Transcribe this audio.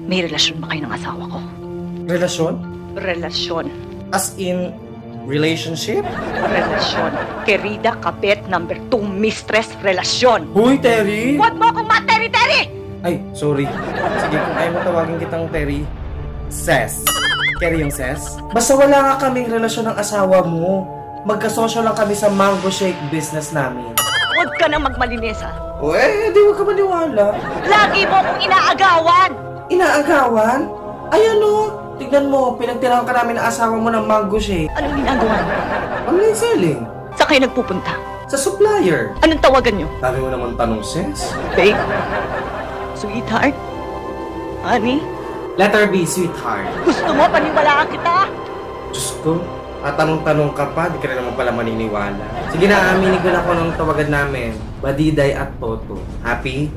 May relasyon ba kayo ng asawa ko? Relasyon? Relasyon. As in, relationship? Relasyon. Querida Kabet number 2 mistress relasyon. Huy, Terry! Huwag mo akong materi-teri! Ay, sorry. Sige, kung ayaw mo tawagin kitang Terry, Ses. Terry yung Ses? Basta wala nga kaming relasyon ng asawa mo. Magkasosyo lang kami sa mango shake business namin. Huwag ka nang magmalinis ha. O di huwag ka maniwala. Lagi mo akong inaagawan! Inaagawan? Ayan o, tignan mo, pinagtirahan ka namin ng asawa mo ng mango shake. Anong ginagawa mo? Online selling. Saan kayo nagpupunta? Sa supplier. Anong tawagan nyo? Dami mo naman tanong, Ses. Babe? Sweetheart? Honey? Letter B, sweetheart. Gusto mo paniwalaan kita? Diyos ko, tanong-tanong ka pa, di ka rin naman pala maniniwala. Sige na, aminin ko na ako ng tawagan namin. Badiday at Toto. Happy?